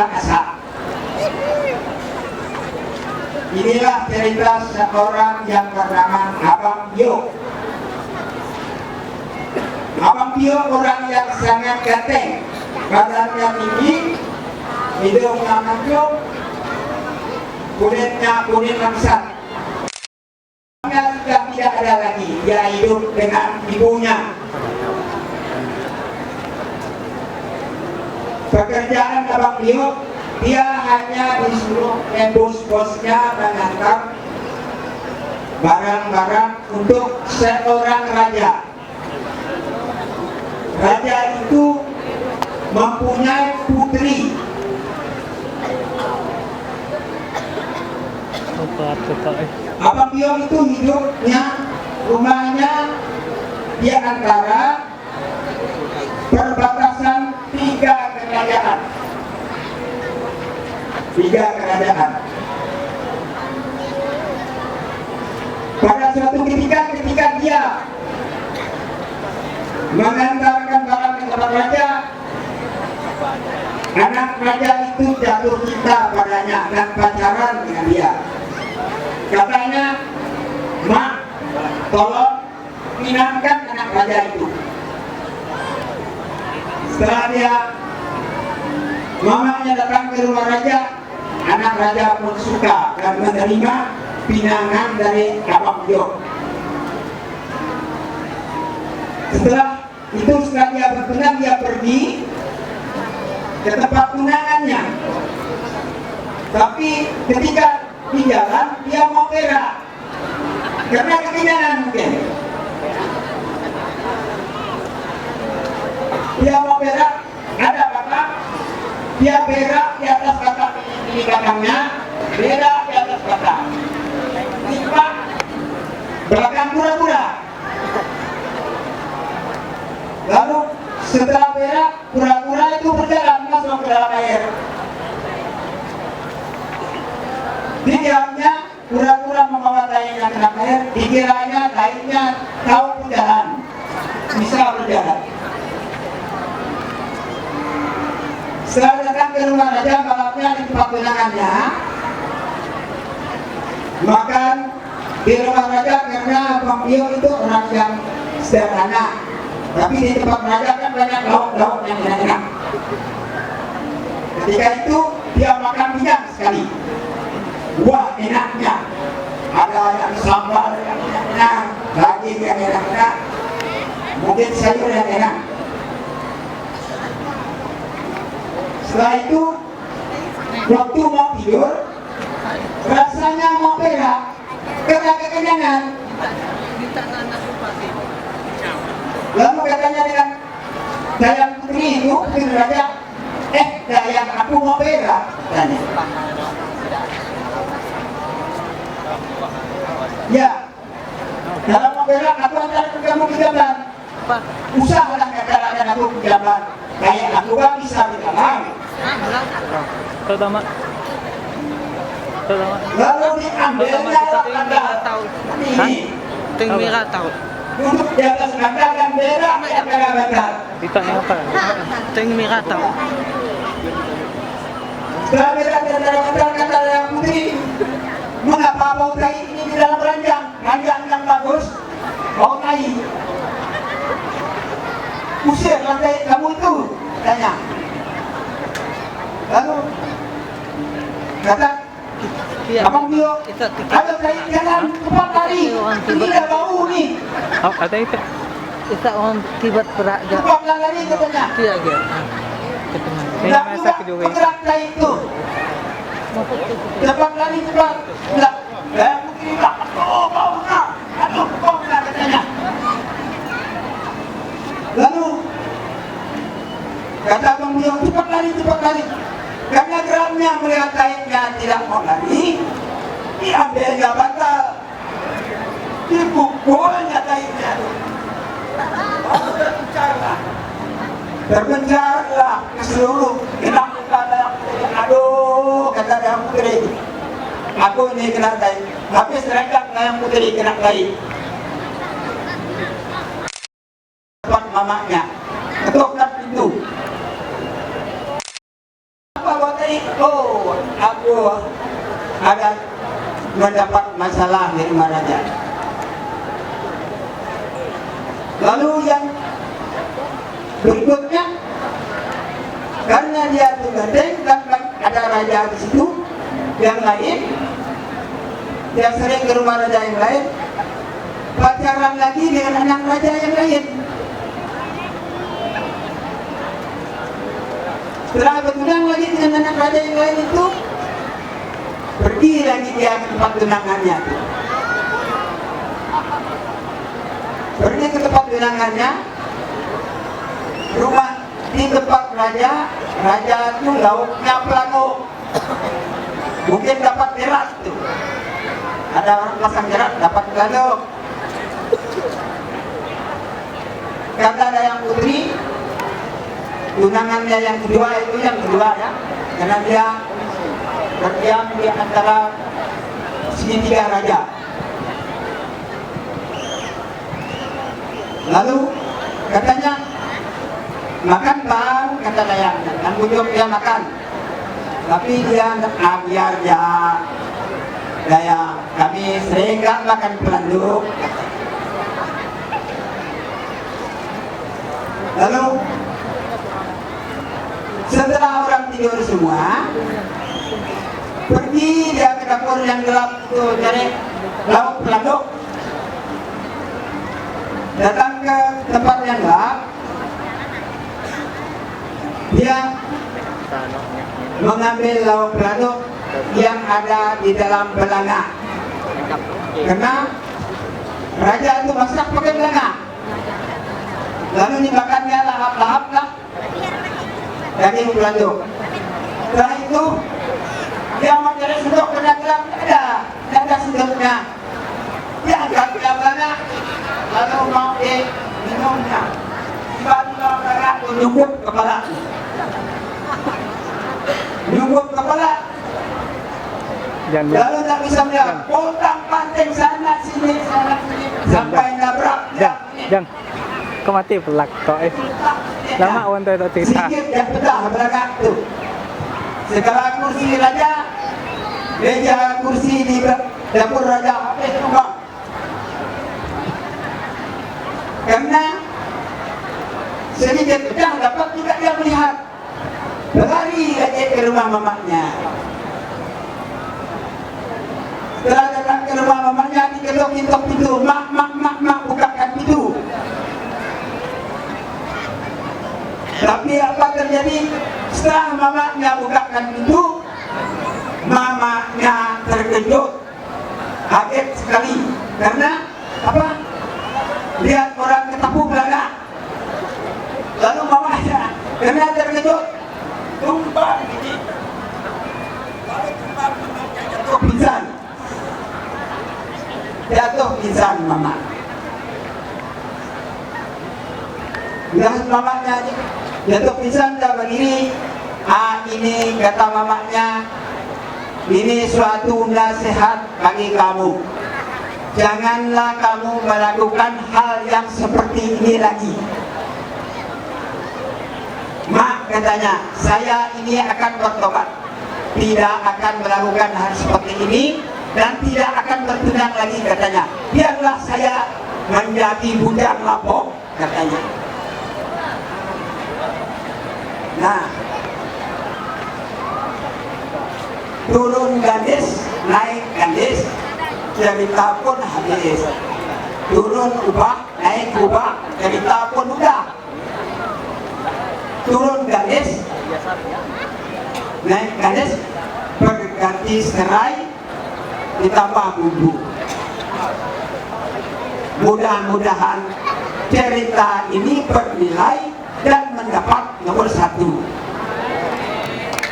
orang asal. Inilah cerita seorang yang bernama Abang Pio. Abang Pio orang yang sangat ganteng, badannya tinggi, hidungnya mancung, kulitnya kulit langsat. Sudah tidak ada lagi, dia hidup dengan ibunya. Pekerjaan Abang Pio, dia hanya disuruh bos-bosnya mengantar barang-barang untuk seorang raja. Raja itu mempunyai putri. Abang Pio itu hidupnya, rumahnya di antara perbatasan tiga kerajaan. Pada suatu ketika dia mengantarkan barang ke tempat raja, anak raja itu jatuh cinta padanya dan pacaran dengan dia. Katanya, "Mak, tolong pinangkan anak raja itu." Setelah dia mamanya datang ke rumah raja, anak raja pun suka dan menerima pinangan dari Abang Pio. Setelah dia bertunang, dia pergi ke tempat tunangannya. Tapi ketika di jalan dia mau berak karena kekenyangan mungkin. Dia mau berak, ada bapak, dia berak di atas batak di belakangnya, berak di atas batak. Tiba belakang pura-pura. Lalu setelah berak, pura-pura itu berjalan masuk ke dalam air. Diamnya pura-pura membawa dayanya ke dalam air, dikiranya dayanya tahu berjalan, bisa berjalan. Setelah datang ke rumah raja, balapnya di tempat tunangannya makan di rumah raja karena Abang Pio itu orang yang sederhana. Tapi di tempat raja kan banyak lauk-lauk yang enak-enak. Ketika itu dia makan minyak sekali. Wah, enaknya. Ada yang sambal yang enak, daging yang enak-enak, mungkin sayur yang enak. Setelah itu, waktu mau tidur, rasanya mau berak karena kekenyangan. Lalu katanya dengan Dayang Putri itu, Putri Raja, Dayang, aku mau berak, katanya. Ya, dalam mau berak aku antar kamu ke jalan. Usahalah katakan aku ke jalan, kayak aku kan bisa di dalam. Lalu diambilnya ini. Ting merah tahu. Duduk di atas kandang dan berak di atas kandang. Ditanya apa? Ting merah tahu. Setelah berak di atas kandang, kata Dayang Putri, mengapa bau tai ini di dalam ranjang yang bagus? Bau tai. Usir lantai kamu itu, tanya. Lalu kata Abang Pio, ada tai jangan cepat lari, ini dah bau nih. Ada itu. Kita orang tiba berak je. Cepat lari katanya. Dia aja. Tidak juga bergerak tai itu. Cepat lari cepat. Tidak. Mungkin tidak. Bau nak. Aduh, bau nak katanya. Lalu kata Abang Pio, cepat lari. Karena geramnya melihat taiknya tidak mau lari, diambilnya bantal, dipukulnya taiknya. Terpencarlah ke seluruh genap kata, aduh kata Dayang Putri, aku ini kena taik, habis rekap Dayang Putri kena taik. Tempat mamanya, ketokkan pintu. mendapat masalah di rumah raja. Lalu yang berikutnya, karena dia itu gandeng dan ada raja di situ yang lain, dia sering ke rumah raja yang lain, pacaran lagi dengan anak raja yang lain. Setelah bertunang lagi dengan anak raja yang lain itu, pergi lagi dia ke tempat tunangannya. Pergi ke tempat tunangannya, rumah di tempat raja itu lauknya pelanguk. Mungkin dapat jerat tuh. Ada orang pasang jerat dapat pelanguk. Kata ada yang putri, tunangannya yang kedua itu ya, karena dia berdiam di antara segitiga raja. Lalu katanya, makan bang, kata Dayang, dan bujuk dia makan. Tapi dia biar ya Dayang, kami sering gak makan pelanduk. Lalu setelah orang tidur semua, pergi dia ke dapur yang gelap itu cari lauk pelanduk. Datang ke tempat yang gelap, dia mengambil lauk pelanduk yang ada di dalam belanga. Karena raja itu masak pakai belanga. Lalu dimakannya lahap-lahap lah daging pelanduk. Setelah itu dia mencari sendok kena gelap, ada sendoknya. Dia angkat ke belanga, lalu mau minumnya. Tiba-tiba belanga nyungkup kepala. Nyungkup kepala. Lalu tak bisa melihat, potang panting sana sini sampai nabrak. Jangan. Kau mati pelak kau lama awan tu cerita. Sikit yang betah belakang tu. Segala kursi raja, meja kursi di dapur raja habis juga. Karena sedikit pecah dapat juga dia melihat. Berlari aja ke rumah mamanya. Setelah datang ke rumah mamanya, diketok-ketok pintu, mak, bukakan pintu. Tapi apa terjadi? Setelah mamanya bukakan pintu, mamanya terkejut, kaget sekali. Karena apa? Lihat orang ketapu belanga. Lalu mamanya karena terkejut, tumpah begini. Lalu tumpah mamanya jatuh pingsan. Jatuh pingsan mama. Lihat mamanya jatuh pingsan dah berdiri. Ini kata mamanya, ini suatu nasihat bagi kamu. Janganlah kamu melakukan hal yang seperti ini lagi. Mak katanya, saya ini akan bertobat, tidak akan melakukan hal seperti ini dan tidak akan bertunang lagi katanya. Biarlah saya menjadi budak lapok katanya. Nah, turun gadis, naik gadis, cerita pun habis. Turun ubah, naik ubah, cerita pun udah. Turun gadis, naik gadis, berganti serai, ditambah bumbu. Mudah-mudahan cerita ini bernilai dan mendapat nomor 1.